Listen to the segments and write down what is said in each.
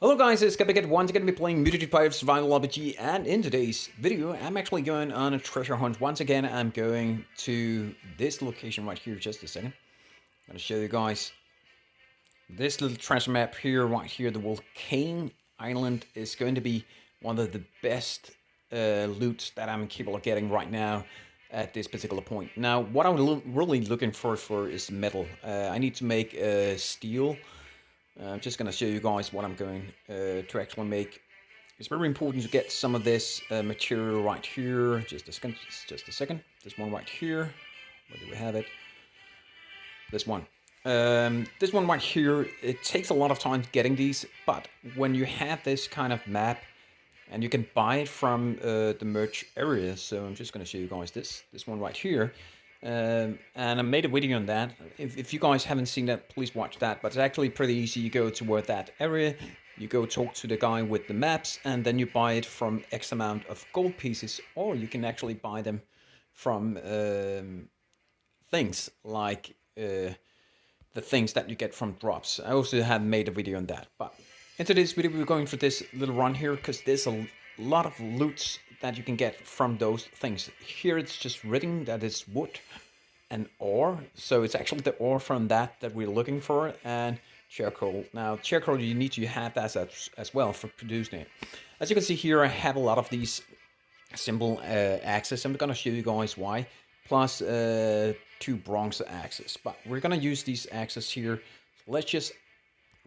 Hello guys, it's Capicate once again to be playing Mutiny Survival RPG, and in today's video I'm actually going on a treasure hunt. Once again I'm going to this location right here. Just a second. I'm going to show you guys this little treasure map here, right here. The Volcano Island is going to be one of the best loots that I'm capable of getting right now at this particular point. Now what I'm really looking for is metal. I need to make steel. I'm just going to show you guys what I'm going to actually make. It's very important to get some of this material right here. Just a second. This one right here. Where do we have it? This one. This one right here. It takes a lot of time getting these, but when you have this kind of map, and you can buy it from the merch area. So I'm just going to show you guys this one right here. And I made a video on that. If you guys haven't seen that, please watch that. But it's actually pretty easy. You go toward that area, you go talk to the guy with the maps, and then you buy it from X amount of gold pieces, or you can actually buy them from things like the things that you get from drops. I also have made a video on that. But in today's video, we're going for this little run here because there's a lot of loots that you can get from those things. Here it's just written that it's wood and ore, so it's actually the ore from that we're looking for, and charcoal. Now charcoal, you need to have that as well for producing it. As you can see here, I have a lot of these simple axes. I'm gonna show you guys why, plus 2 bronze axes, but we're gonna use these axes here. So let's just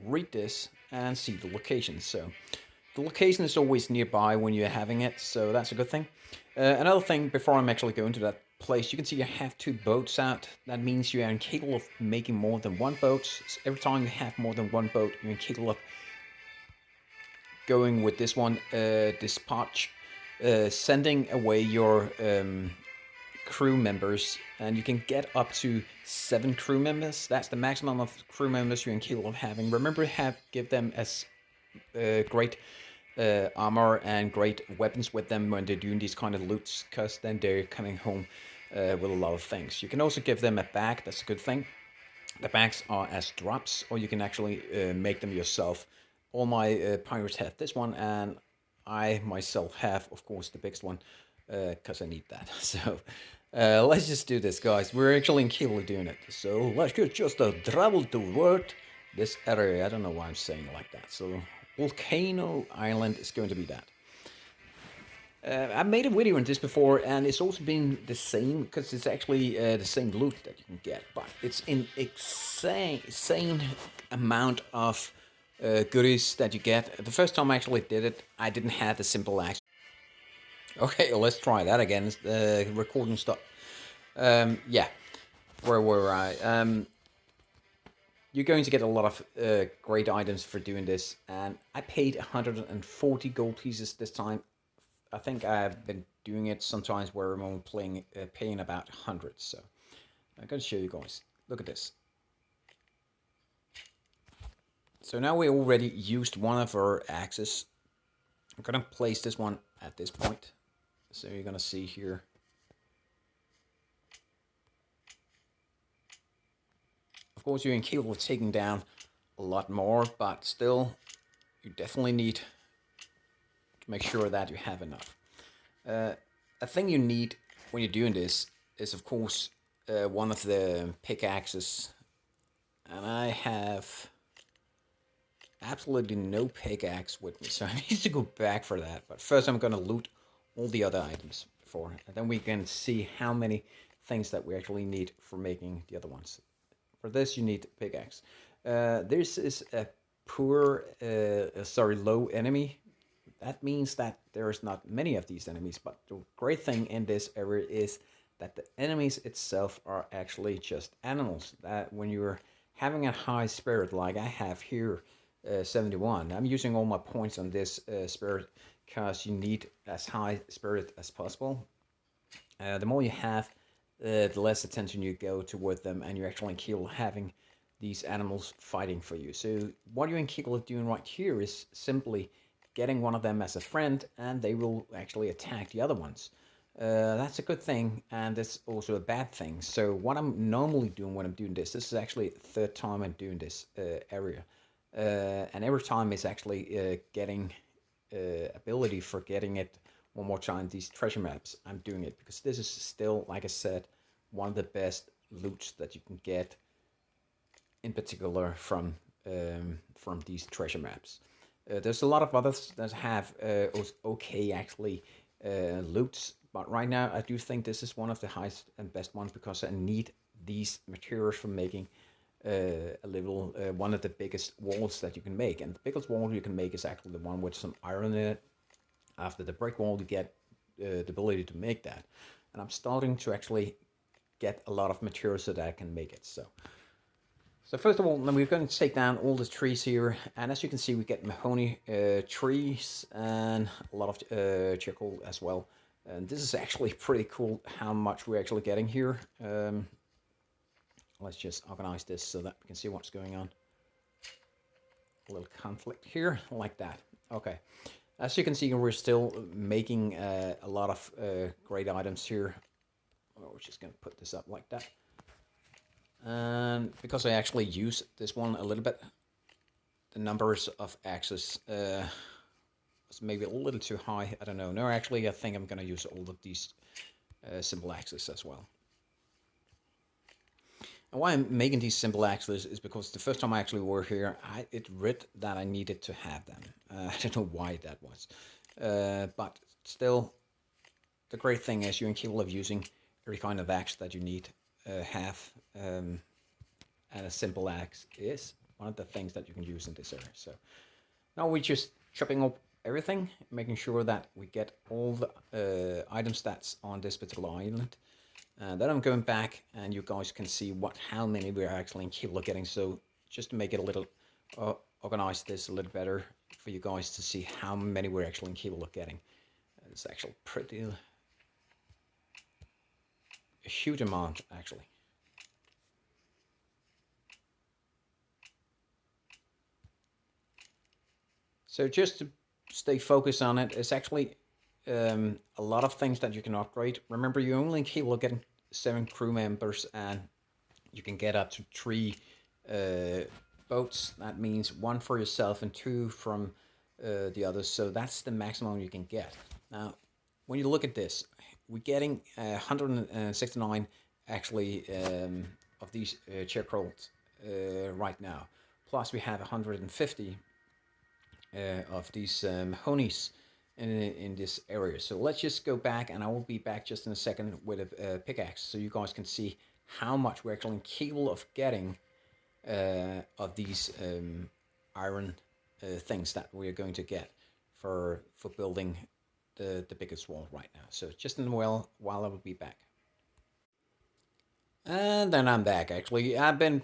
read this and see the location. So the location is always nearby when you're having it, so that's a good thing. Another thing, before I'm actually going to that place, you can see you have 2 boats out. That means you are incapable of making more than 1 boat. So every time you have more than 1 boat, you're incapable of going with this one, dispatch, sending away your crew members, and you can get up to 7 crew members. That's the maximum of crew members you're incapable of having. Remember, give them as great armor and great weapons with them when they're doing these kind of loots, because then they're coming home with a lot of things. You can also give them a bag. That's a good thing. The bags are as drops, or you can actually make them yourself. All my pirates have this one, and I myself have, of course, the biggest one, because I need that. So let's just do this, guys. We're actually incapable of doing it, so let's just travel toward this area. I don't know why I'm saying it like that. So Volcano Island is going to be that. I made a video on this before, and it's also been the same, because it's actually the same loot that you can get, but it's an insane amount of goodies that you get. The first time I actually did it, I didn't have the simple axe. Okay, let's try that again. The recording stopped. Yeah, where were I? You're going to get a lot of great items for doing this, and I paid 140 gold pieces this time. I think I've been doing it sometimes where I'm only paying about 100, so I'm going to show you guys. Look at this. So now we already used one of our axes. I'm going to place this one at this point. So you're going to see here. Of course, you're incapable of taking down a lot more, but still, you definitely need to make sure that you have enough. A thing you need when you're doing this is, of course, one of the pickaxes. And I have absolutely no pickaxe with me, so I need to go back for that. But first, I'm going to loot all the other items before, and then we can see how many things that we actually need for making the other ones. For this, you need pickaxe. This is a low enemy. That means that there's not many of these enemies, but the great thing in this area is that the enemies itself are actually just animals. That when you're having a high spirit, like I have here, 71, I'm using all my points on this spirit, because you need as high spirit as possible. The more you have, the less attention you go toward them, and you're actually capable of having these animals fighting for you. So what you're capable of doing right here is simply getting one of them as a friend, and they will actually attack the other ones. That's a good thing, and it's also a bad thing. So what I'm normally doing when I'm doing this is actually the 3rd time I'm doing this area. and every time it's actually getting ability for getting it one more time. These treasure maps, I'm doing it because this is still, like I said, one of the best loots that you can get, in particular from these treasure maps. There's a lot of others that have okay actually loots, but right now I do think this is one of the highest and best ones because I need these materials for making a level, one of the biggest walls that you can make. And the biggest wall you can make is actually the one with some iron in it. After the brick wall, you get the ability to make that. And I'm starting to actually get a lot of materials so that I can make it. So first of all, then we're going to take down all the trees here, and as you can see, we get mahogany trees and a lot of charcoal as well. And this is actually pretty cool how much we're actually getting here. Let's just organize this so that we can see what's going on. A little conflict here, like that. Okay. As you can see, we're still making a lot of great items here. We're just going to put this up like that. And because I actually use this one a little bit, the numbers of axes was maybe a little too high. I don't know. No, actually, I think I'm going to use all of these simple axes as well. And why I'm making these simple axes is because the first time I actually were here, it read that I needed to have them. I don't know why that was. But still, the great thing is you're capable of using every kind of axe that you need have. And a simple axe is one of the things that you can use in this area. So now we're just chopping up everything, making sure that we get all the item stats on this particular island. Then I'm going back, and you guys can see how many we're actually capable of getting. So just to make it a little organize this a little better for you guys to see how many we're actually capable of getting. It's actually pretty a huge amount actually. So just to stay focused on it, it's actually a lot of things that you can upgrade. Remember, you're only capable of getting 7 crew members, and you can get up to 3 boats. That means 1 for yourself and 2 from the others. So that's the maximum you can get. Now, when you look at this, we're getting 169 actually of these charcoals right now. Plus, we have 150 of these honeys in this area. So let's just go back, and I will be back just in a second with a pickaxe so you guys can see how much we're actually capable of getting of these iron things that we're going to get for building the biggest wall right now. So just in a while I will be back. And then I'm back. Actually, I've been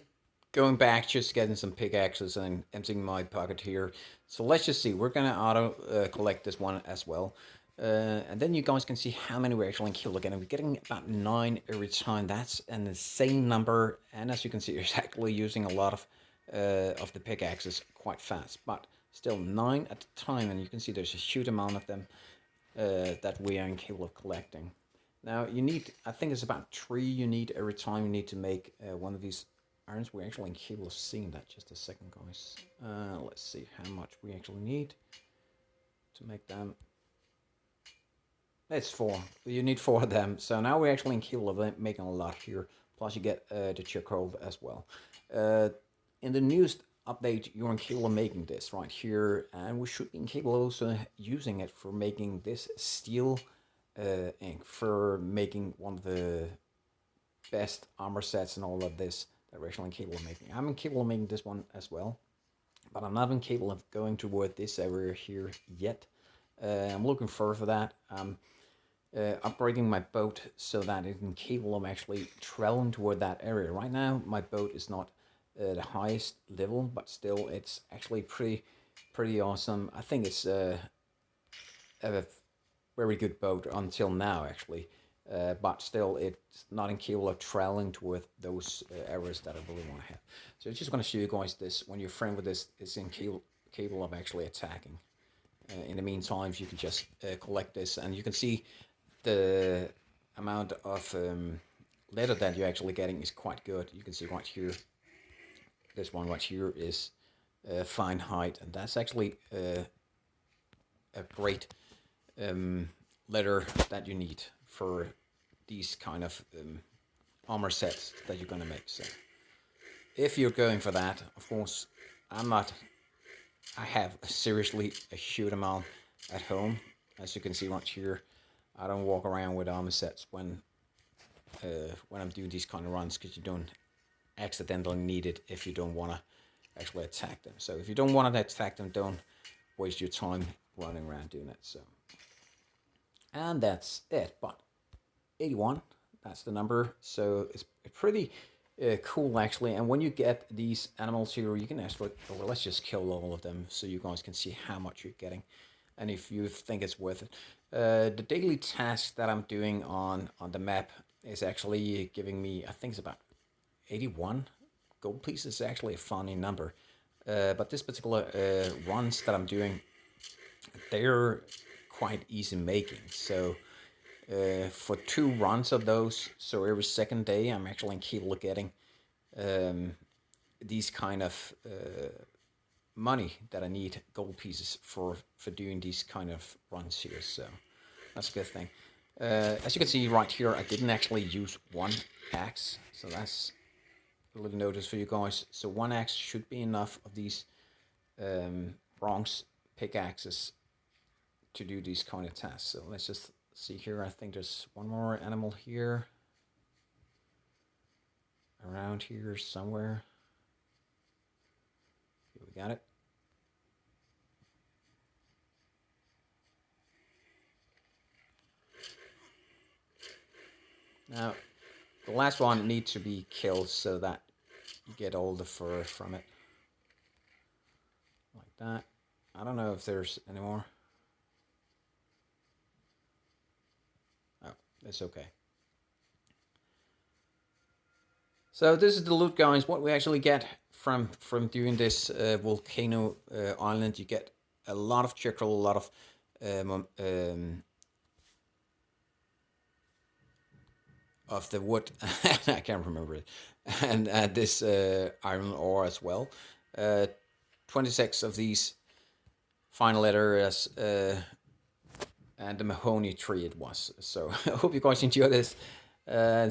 going back, just getting some pickaxes and emptying my pocket here. So let's just see. We're gonna auto collect this one as well, and then you guys can see how many we're actually kill again. We're getting about 9 every time. That's and the same number. And as you can see, it's actually using a lot of the pickaxes quite fast, but still 9 at a time. And you can see there's a huge amount of them that we are capable of collecting. Now you need, I think it's about 3 you need every time you need to make one of these irons. We're actually capable of seeing that. Just a second, guys. Let's see how much we actually need to make them. It's 4. You need 4 of them. So now we're actually capable of making a lot here. Plus you get the charcoal as well. In the newest update, you're capable of making this right here, and we should be capable also using it for making this steel ink, for making one of the best armor sets and all of this that we're actually capable of making. I'm capable of making this one as well, but I'm not capable of going toward this area here yet. I'm looking forward for that. I'm upgrading my boat so that it's capable of actually traveling toward that area. Right now, my boat is not the highest level, but still, it's actually pretty awesome. I think it's a very good boat until now, actually. But still, it's not capable of traveling toward those areas that I really want to have. So I'm just going to show you guys this. When your friend with this is capable of actually attacking. In the meantime, you can just collect this, and you can see the amount of leather that you're actually getting is quite good. You can see right here, this one right here is fine hide, and that's actually a great leather that you need for these kind of armor sets that you're gonna make. So if you're going for that, of course, I have seriously a huge amount at home. As you can see right here, I don't walk around with armor sets when I'm doing these kind of runs, because you don't accidentally need it if you don't want to actually attack them. So if you don't want to attack them, don't waste your time running around doing it. So, and that's it. But 81, that's the number. So it's pretty cool actually. And when you get these animals here, you can actually, well, let's just kill all of them so you guys can see how much you're getting, and if you think it's worth it. The daily task that I'm doing on the map is actually giving me, I think it's about 81 gold pieces. Is actually a funny number. But this particular runs that I'm doing, they're quite easy making. So for 2 runs of those, so every second day, I'm actually capable of getting these kind of money that I need, gold pieces, for doing these kind of runs here. So that's a good thing. As you can see right here, I didn't actually use 1 axe, so that's a little notice for you guys. So 1 axe should be enough of these bronze pickaxes to do these kind of tasks. So let's just see here. I think there's one more animal here, around here somewhere. Here, we got it. Now, the last one needs to be killed so that you get all the fur from it. Like that. I don't know if there's any more. Oh, it's okay. So this is the loot, guys. What we actually get from doing this volcano island. You get a lot of chicory, a lot of the wood. I can't remember it, and this iron ore as well. 26 of these fine letters, and the mahogany tree it was. So I hope you guys enjoy this.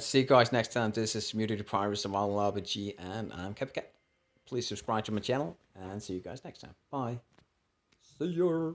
See you guys next time. This is Mutiny Survival RPG, and I'm Cat. Please subscribe to my channel, and see you guys next time. Bye. See ya.